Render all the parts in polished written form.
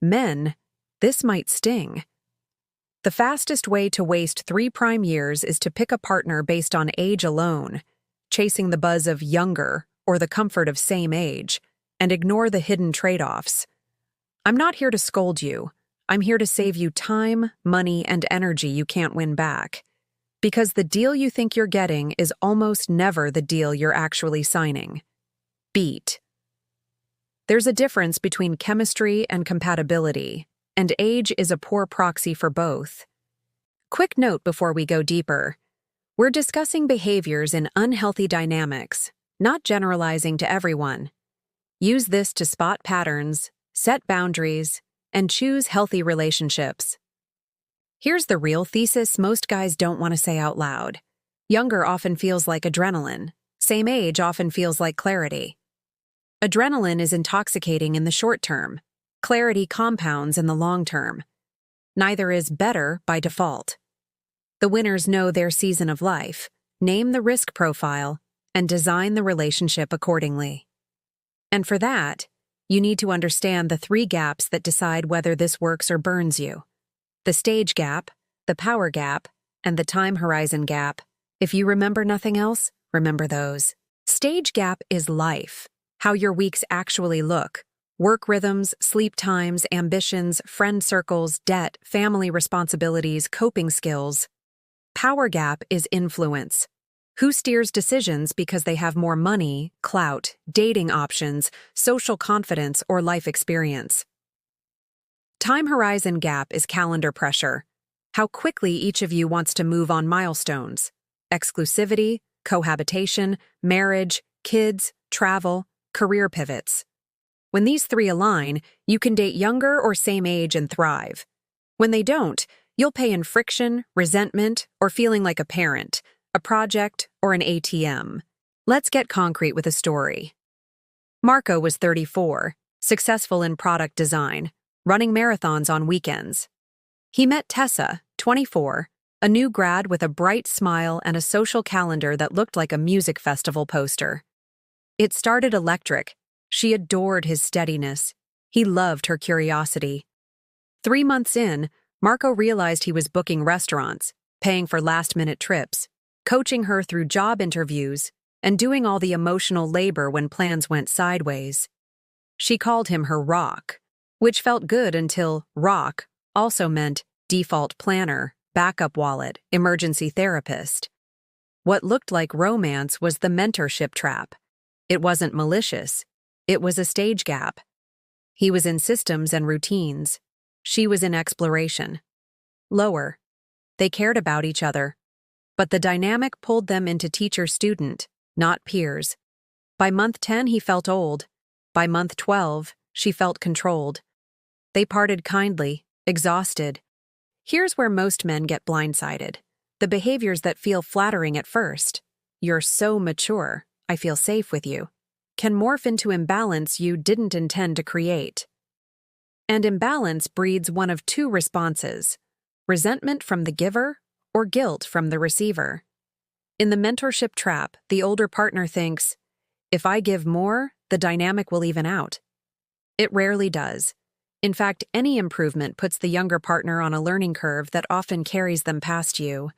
Men, this might sting. The fastest way to waste 3 prime years is to pick a partner based on age alone, chasing the buzz of younger or the comfort of same age, and ignore the hidden trade-offs. I'm not here to scold you. I'm here to save you time, money, and energy you can't win back. Because the deal you think you're getting is almost never the deal you're actually signing. Beat. There's a difference between chemistry and compatibility, and age is a poor proxy for both. Quick note before we go deeper. We're discussing behaviors in unhealthy dynamics, not generalizing to everyone. Use this to spot patterns, set boundaries, and choose healthy relationships. Here's the real thesis most guys don't want to say out loud. Younger often feels like adrenaline. Same age often feels like clarity. Adrenaline is intoxicating in the short term. Clarity compounds in the long term. Neither is better by default. The winners know their season of life, name the risk profile, and design the relationship accordingly. And for that, you need to understand the 3 gaps that decide whether this works or burns you. The stage gap, the power gap, and the time horizon gap. If you remember nothing else, remember those. Stage gap is life, how your weeks actually look. Work rhythms, sleep times, ambitions, friend circles, debt, family responsibilities, coping skills. Power gap is influence. Who steers decisions because they have more money, clout, dating options, social confidence, or life experience. Time horizon gap is calendar pressure. How quickly each of you wants to move on milestones. Exclusivity, cohabitation, marriage, kids, travel, career pivots. When these 3 align, you can date younger or same age and thrive. When they don't, you'll pay in friction, resentment, or feeling like a parent, a project, or an ATM. Let's get concrete with a story. Marco was 34, successful in product design, running marathons on weekends. He met Tessa, 24, a new grad with a bright smile and a social calendar that looked like a music festival poster. It started electric. She adored his steadiness. He loved her curiosity. 3 months in, Marco realized he was booking restaurants, paying for last-minute trips, coaching her through job interviews, and doing all the emotional labor when plans went sideways. She called him her rock, which felt good until rock also meant default planner, backup wallet, emergency therapist. What looked like romance was the mentorship trap. It wasn't malicious. It was a stage gap. He was in systems and routines. She was in exploration. Lower. They cared about each other. But the dynamic pulled them into teacher-student, not peers. By month 10, he felt old. By month 12, she felt controlled. They parted kindly, exhausted. Here's where most men get blindsided. The behaviors that feel flattering at first. You're so mature, I feel safe with you, can morph into imbalance you didn't intend to create. And imbalance breeds one of 2 responses: resentment from the giver or guilt from the receiver. In the mentorship trap, the older partner thinks, if I give more, the dynamic will even out. It rarely does. In fact, any improvement puts the younger partner on a learning curve that often carries them past you.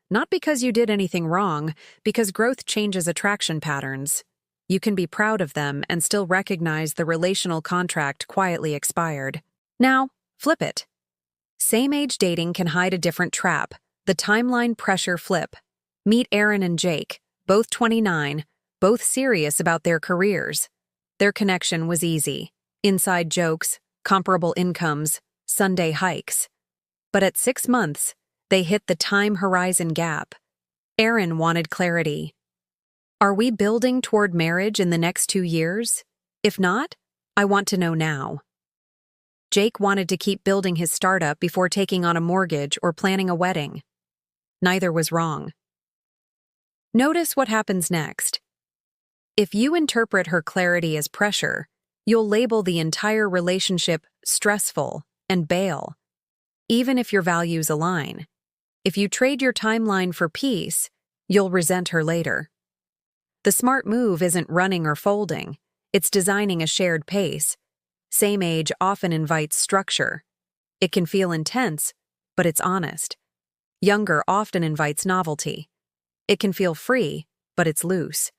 Not because you did anything wrong, because growth changes attraction patterns. You can be proud of them and still recognize the relational contract quietly expired. Now, flip it. Same-age dating can hide a different trap, the timeline pressure flip. Meet Aaron and Jake, both 29, both serious about their careers. Their connection was easy. Inside jokes, comparable incomes, Sunday hikes. But at 6 months, they hit the time horizon gap. Aaron wanted clarity. Are we building toward marriage in the next 2 years? If not, I want to know now. Jake wanted to keep building his startup before taking on a mortgage or planning a wedding. Neither was wrong. Notice what happens next. If you interpret her clarity as pressure, you'll label the entire relationship stressful and bail, even if your values align. If you trade your timeline for peace, you'll resent her later. The smart move isn't running or folding, it's designing a shared pace. Same age often invites structure. It can feel intense, but it's honest. Younger often invites novelty. It can feel free, but it's loose.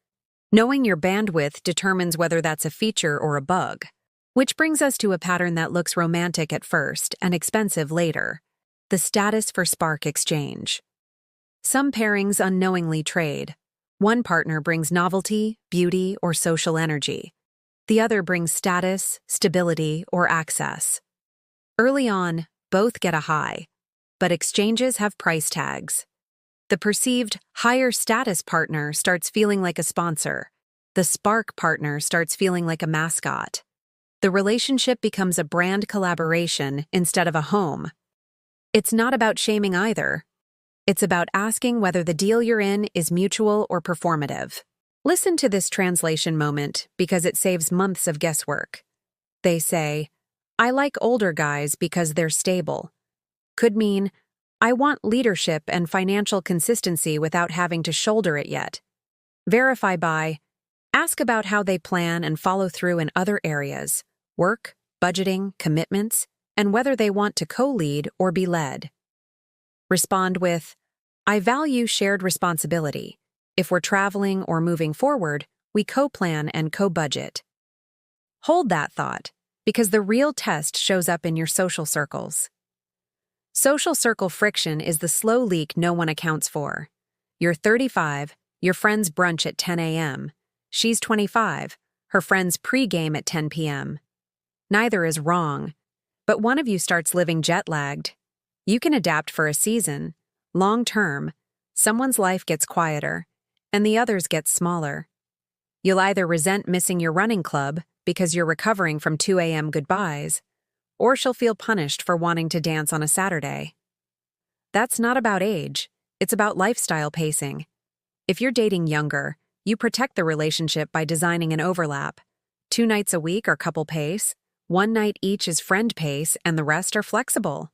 Knowing your bandwidth determines whether that's a feature or a bug. Which brings us to a pattern that looks romantic at first and expensive later: the status for spark exchange. Some pairings unknowingly trade. One partner brings novelty, beauty, or social energy. The other brings status, stability, or access. Early on, both get a high, but exchanges have price tags. The perceived higher status partner starts feeling like a sponsor. The spark partner starts feeling like a mascot. The relationship becomes a brand collaboration instead of a home. It's not about shaming either. It's about asking whether the deal you're in is mutual or performative. Listen to this translation moment because it saves months of guesswork. They say, "I like older guys because they're stable." Could mean, "I want leadership and financial consistency without having to shoulder it yet." Verify by, ask about how they plan and follow through in other areas: work, budgeting, commitments, and whether they want to co-lead or be led. Respond with, "I value shared responsibility. If we're traveling or moving forward, we co-plan and co-budget." Hold that thought, because the real test shows up in your social circles. Social circle friction is the slow leak no one accounts for. You're 35, your friend's brunch at 10 a.m. She's 25, her friend's pregame at 10 p.m. Neither is wrong, but one of you starts living jet-lagged. You can adapt for a season. Long-term, someone's life gets quieter, and the other's gets smaller. You'll either resent missing your running club because you're recovering from 2 a.m. goodbyes, or she'll feel punished for wanting to dance on a Saturday. That's not about age, it's about lifestyle pacing. If you're dating younger, you protect the relationship by designing an overlap. 2 nights a week are couple pace, 1 night each is friend pace, and the rest are flexible.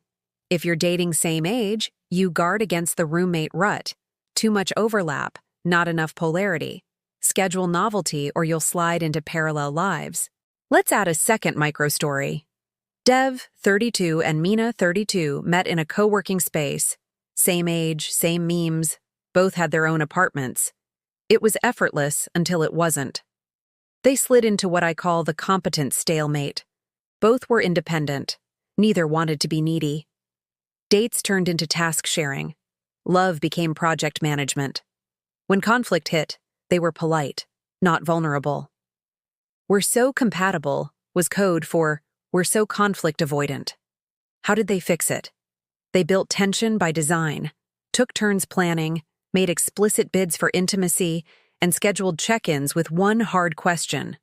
If you're dating same age, you guard against the roommate rut. Too much overlap, not enough polarity. Schedule novelty or you'll slide into parallel lives. Let's add a second micro-story. Dev, 32, and Mina, 32, met in a co-working space. Same age, same memes, both had their own apartments. It was effortless until it wasn't. They slid into what I call the competent stalemate. Both were independent. Neither wanted to be needy. Dates turned into task sharing. Love became project management. When conflict hit, they were polite, not vulnerable. "We're so compatible" was code for "we're so conflict avoidant." How did they fix it? They built tension by design, took turns planning, made explicit bids for intimacy, and scheduled check-ins with one hard question: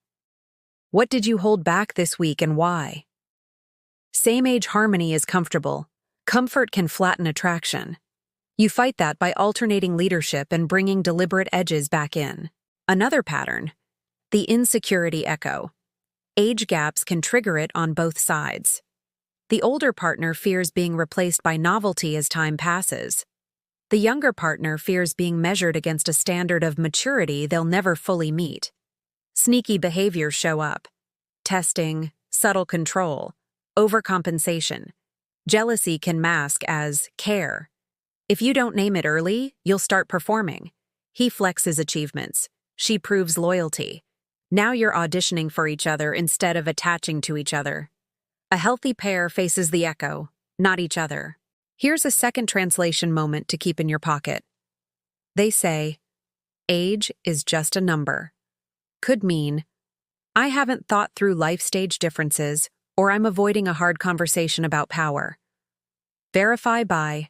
"What did you hold back this week and why?" Same-age harmony is comfortable. Comfort can flatten attraction. You fight that by alternating leadership and bringing deliberate edges back in. Another pattern: the insecurity echo. Age gaps can trigger it on both sides. The older partner fears being replaced by novelty as time passes. The younger partner fears being measured against a standard of maturity they'll never fully meet. Sneaky behaviors show up: testing, subtle control, overcompensation. Jealousy can mask as care. If you don't name it early, you'll start performing. He flexes achievements. She proves loyalty. Now you're auditioning for each other instead of attaching to each other. A healthy pair faces the echo, not each other. Here's a second translation moment to keep in your pocket. They say, "Age is just a number." Could mean, "I haven't thought through life stage differences," or "I'm avoiding a hard conversation about power." Verify by,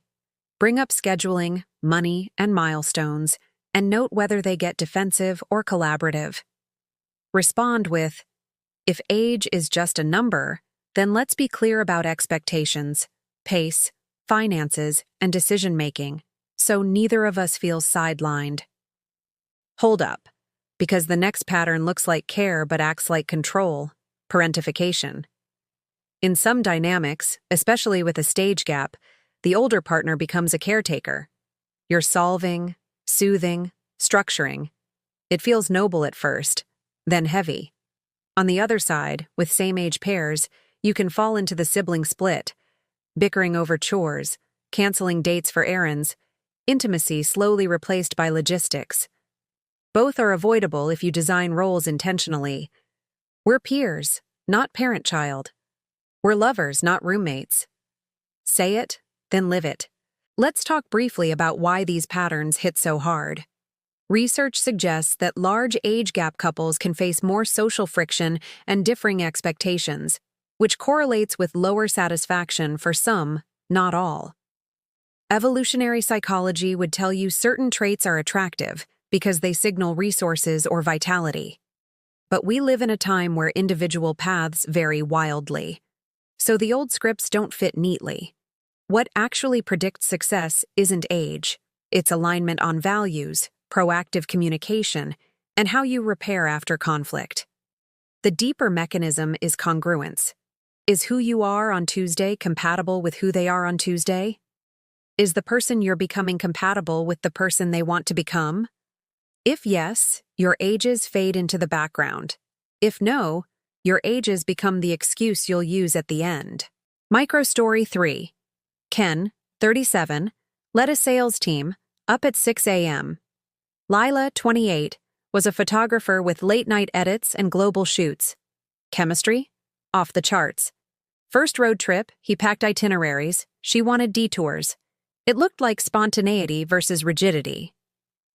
bring up scheduling, money, and milestones, and note whether they get defensive or collaborative. Respond with, "If age is just a number, then let's be clear about expectations, pace, finances, and decision-making, so neither of us feels sidelined." Hold up, because the next pattern looks like care but acts like control, parentification. In some dynamics, especially with a stage gap, the older partner becomes a caretaker. You're solving, soothing, structuring. It feels noble at first, then heavy. On the other side, with same-age pairs, you can fall into the sibling split, bickering over chores, canceling dates for errands, intimacy slowly replaced by logistics. Both are avoidable if you design roles intentionally. We're peers, not parent-child. We're lovers, not roommates. Say it, then live it. Let's talk briefly about why these patterns hit so hard. Research suggests that large age gap couples can face more social friction and differing expectations, which correlates with lower satisfaction for some, not all. Evolutionary psychology would tell you certain traits are attractive because they signal resources or vitality. But we live in a time where individual paths vary wildly, so the old scripts don't fit neatly. What actually predicts success isn't age, it's alignment on values, proactive communication, and how you repair after conflict. The deeper mechanism is congruence. Is who you are on Tuesday compatible with who they are on Tuesday? Is the person you're becoming compatible with the person they want to become? If yes, your ages fade into the background. If no, your ages become the excuse you'll use at the end. Microstory 3. Ken, 37, led a sales team, up at 6 a.m. Lila, 28, was a photographer with late-night edits and global shoots. Chemistry? Off the charts. First road trip, he packed itineraries, she wanted detours. It looked like spontaneity versus rigidity.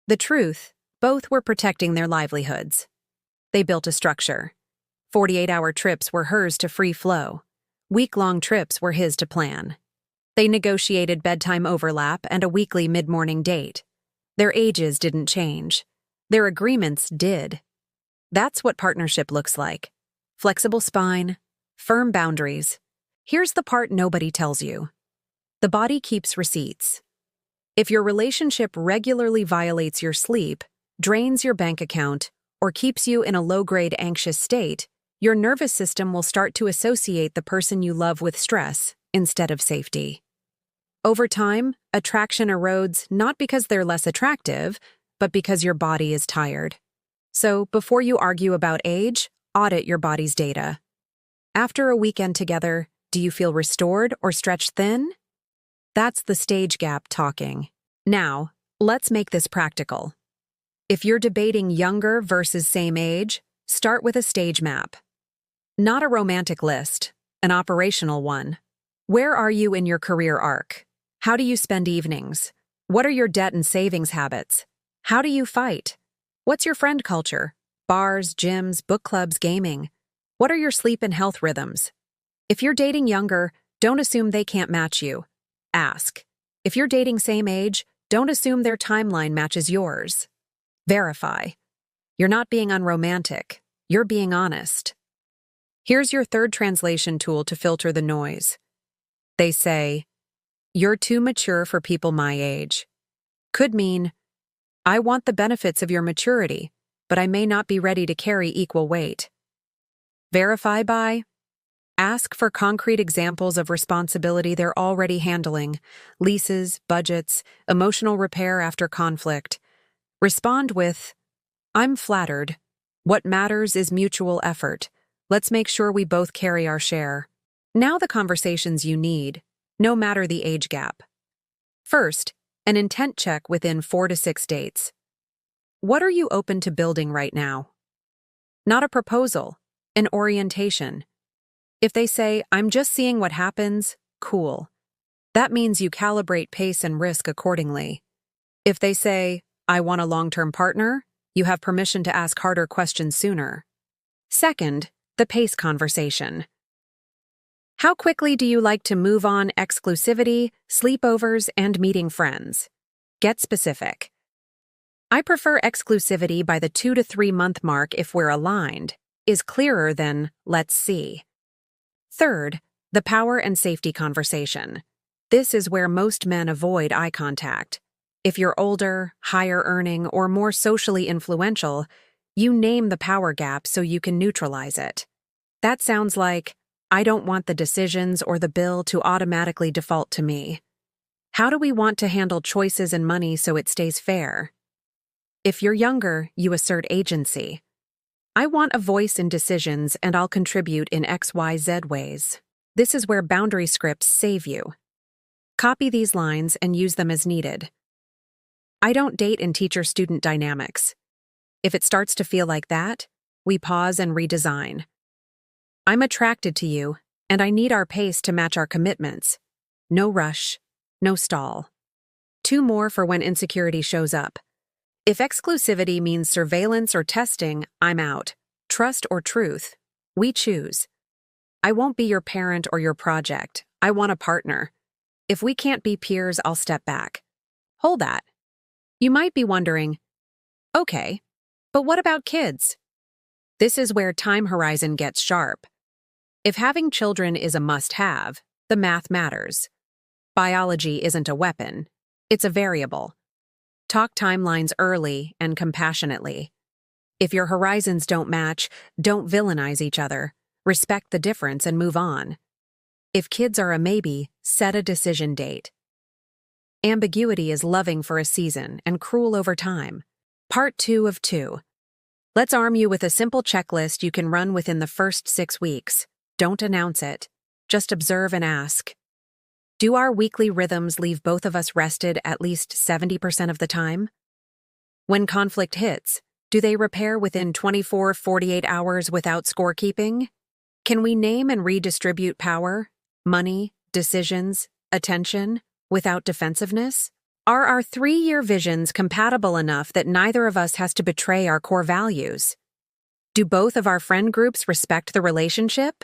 The truth, both were protecting their livelihoods. They built a structure. 48-hour trips were hers to free flow. Week-long trips were his to plan. They negotiated bedtime overlap and a weekly mid-morning date. Their ages didn't change. Their agreements did. That's what partnership looks like. Flexible spine, firm boundaries. Here's the part nobody tells you. The body keeps receipts. If your relationship regularly violates your sleep, drains your bank account, or keeps you in a low-grade anxious state, your nervous system will start to associate the person you love with stress instead of safety. Over time, attraction erodes not because they're less attractive, but because your body is tired. So, before you argue about age, audit your body's data. After a weekend together, do you feel restored or stretched thin? That's the stage gap talking. Now, let's make this practical. If you're debating younger versus same age, start with a stage map. Not a romantic list, an operational one. Where are you in your career arc? How do you spend evenings? What are your debt and savings habits? How do you fight? What's your friend culture? Bars, gyms, book clubs, gaming. What are your sleep and health rhythms? If you're dating younger, don't assume they can't match you. Ask. If you're dating same age, don't assume their timeline matches yours. Verify. You're not being unromantic. You're being honest. Here's your third translation tool to filter the noise. They say, "You're too mature for people my age." Could mean, "I want the benefits of your maturity, but I may not be ready to carry equal weight." Verify by, ask for concrete examples of responsibility they're already handling, leases, budgets, emotional repair after conflict. Respond with, "I'm flattered. What matters is mutual effort. Let's make sure we both carry our share." Now the conversations you need, no matter the age gap. First, an intent check within 4 to 6 dates. What are you open to building right now? Not a proposal, an orientation. If they say, "I'm just seeing what happens," cool. That means you calibrate pace and risk accordingly. If they say, "I want a long-term partner," you have permission to ask harder questions sooner. Second, the pace conversation. How quickly do you like to move on exclusivity, sleepovers, and meeting friends? Get specific. I prefer exclusivity by the 2 to 3 month mark if we're aligned, is clearer than "let's see." Third, the power and safety conversation. This is where most men avoid eye contact. If you're older, higher earning, or more socially influential, you name the power gap so you can neutralize it. That sounds like, "I don't want the decisions or the bill to automatically default to me." How do we want to handle choices and money so it stays fair? If you're younger, you assert agency. I want a voice in decisions and I'll contribute in XYZ ways. This is where boundary scripts save you. Copy these lines and use them as needed. I don't date in teacher-student dynamics. If it starts to feel like that, we pause and redesign. I'm attracted to you, and I need our pace to match our commitments. No rush, no stall. 2 more for when insecurity shows up. If exclusivity means surveillance or testing, I'm out. Trust or truth, we choose. I won't be your parent or your project. I want a partner. If we can't be peers, I'll step back. Hold that. You might be wondering, okay, but what about kids? This is where time horizon gets sharp. If having children is a must-have, the math matters. Biology isn't a weapon, it's a variable. Talk timelines early and compassionately. If your horizons don't match, don't villainize each other. Respect the difference and move on. If kids are a maybe, set a decision date. Ambiguity is loving for a season and cruel over time. Part 2 of 2. Let's arm you with a simple checklist you can run within the first 6 weeks. Don't announce it. Just observe and ask. Do our weekly rhythms leave both of us rested at least 70% of the time? When conflict hits, do they repair within 24-48 hours without scorekeeping? Can we name and redistribute power, money, decisions, attention, without defensiveness? Are our 3-year visions compatible enough that neither of us has to betray our core values? Do both of our friend groups respect the relationship?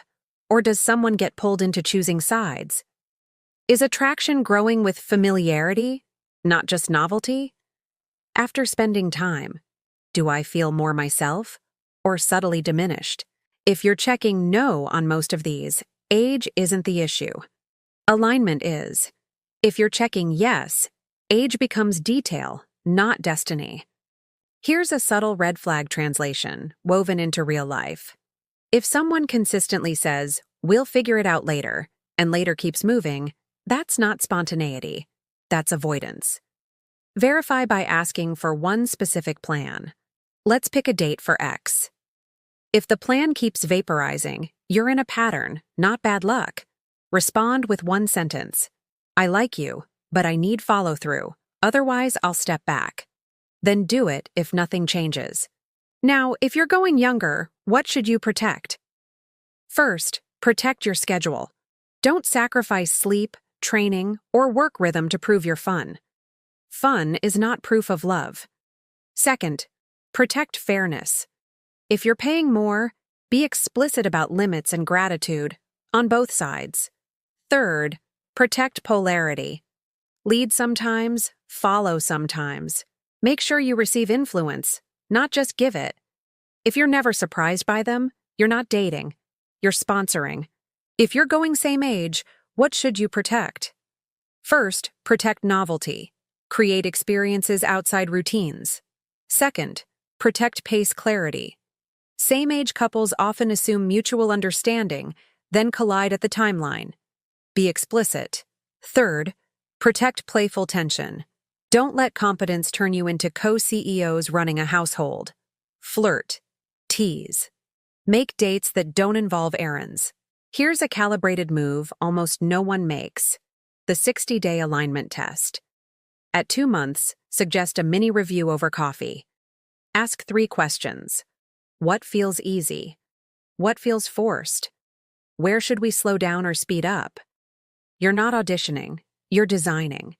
Or does someone get pulled into choosing sides? Is attraction growing with familiarity, not just novelty? After spending time, do I feel more myself or subtly diminished? If you're checking no on most of these, age isn't the issue. Alignment is. If you're checking yes, age becomes detail, not destiny. Here's a subtle red flag translation woven into real life. If someone consistently says, "We'll figure it out later," and later keeps moving, that's not spontaneity. That's avoidance. Verify by asking for one specific plan. Let's pick a date for X. If the plan keeps vaporizing, you're in a pattern, not bad luck. Respond with one sentence. I like you, but I need follow-through. Otherwise, I'll step back. Then do it if nothing changes. Now, if you're going younger, what should you protect? First, protect your schedule. Don't sacrifice sleep, training, or work rhythm to prove you're fun. Fun is not proof of love. Second, protect fairness. If you're paying more, be explicit about limits and gratitude on both sides. Third, protect polarity. Lead sometimes, follow sometimes. Make sure you receive influence, not just give it. If you're never surprised by them, you're not dating. You're sponsoring. If you're going same age, what should you protect? First, protect novelty. Create experiences outside routines. Second, protect pace clarity. Same-age couples often assume mutual understanding, then collide at the timeline. Be explicit. Third, protect playful tension. Don't let competence turn you into co-CEOs running a household. Flirt. Tease. Make dates that don't involve errands. Here's a calibrated move almost no one makes. The 60-day alignment test. At 2 months, suggest a mini review over coffee. Ask 3 questions. What feels easy? What feels forced? Where should we slow down or speed up? You're not auditioning, you're designing.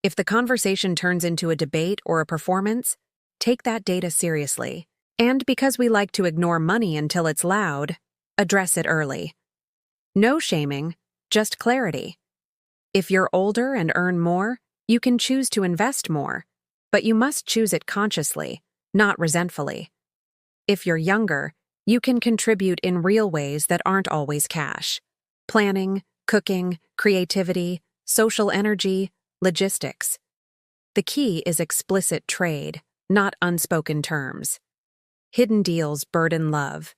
If the conversation turns into a debate or a performance, take that data seriously. And because we like to ignore money until it's loud, address it early. No shaming, just clarity. If you're older and earn more, you can choose to invest more, but you must choose it consciously, not resentfully. If you're younger, you can contribute in real ways that aren't always cash. Planning, cooking, creativity, social energy, logistics. The key is explicit trade, not unspoken terms. Hidden deals burden love.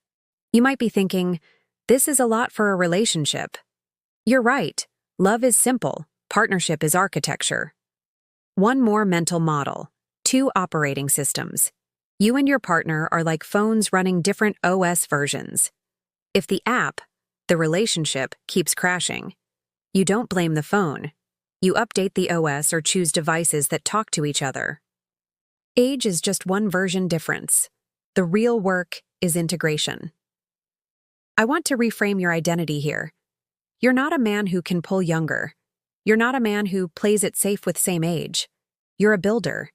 You might be thinking, this is a lot for a relationship. You're right. Love is simple. Partnership is architecture. One more mental model. 2 operating systems. You and your partner are like phones running different OS versions. If the app, the relationship, keeps crashing, you don't blame the phone. You update the OS or choose devices that talk to each other. Age is just one version difference. The real work is integration. I want to reframe your identity here. You're not a man who can pull younger. You're not a man who plays it safe with same age. You're a builder.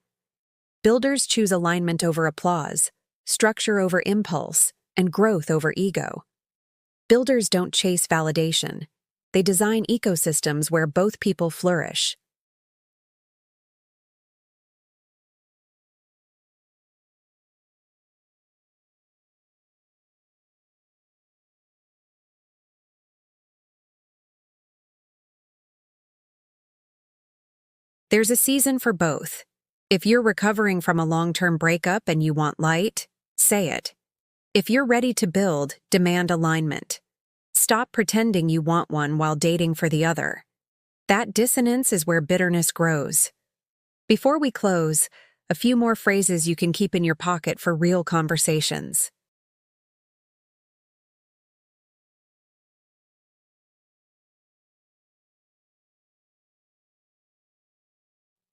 Builders choose alignment over applause, structure over impulse, and growth over ego. Builders don't chase validation. They design ecosystems where both people flourish. There's a season for both. If you're recovering from a long-term breakup and you want light, say it. If you're ready to build, demand alignment. Stop pretending you want one while dating for the other. That dissonance is where bitterness grows. Before we close, a few more phrases you can keep in your pocket for real conversations.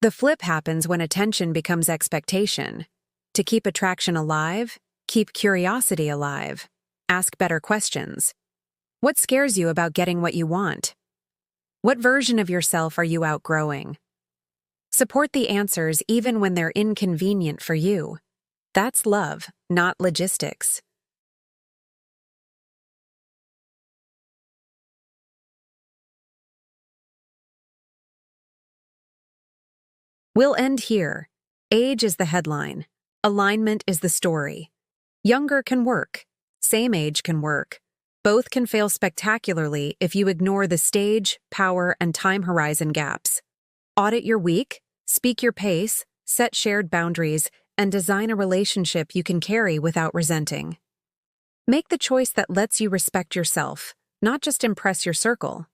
The flip happens when attention becomes expectation. To keep attraction alive, keep curiosity alive. Ask better questions. What scares you about getting what you want? What version of yourself are you outgrowing? Support the answers even when they're inconvenient for you. That's love, not logistics. We'll end here. Age is the headline. Alignment is the story. Younger can work. Same age can work. Both can fail spectacularly if you ignore the stage, power, and time horizon gaps. Audit your week, speak your pace, set shared boundaries, and design a relationship you can carry without resenting. Make the choice that lets you respect yourself, not just impress your circle.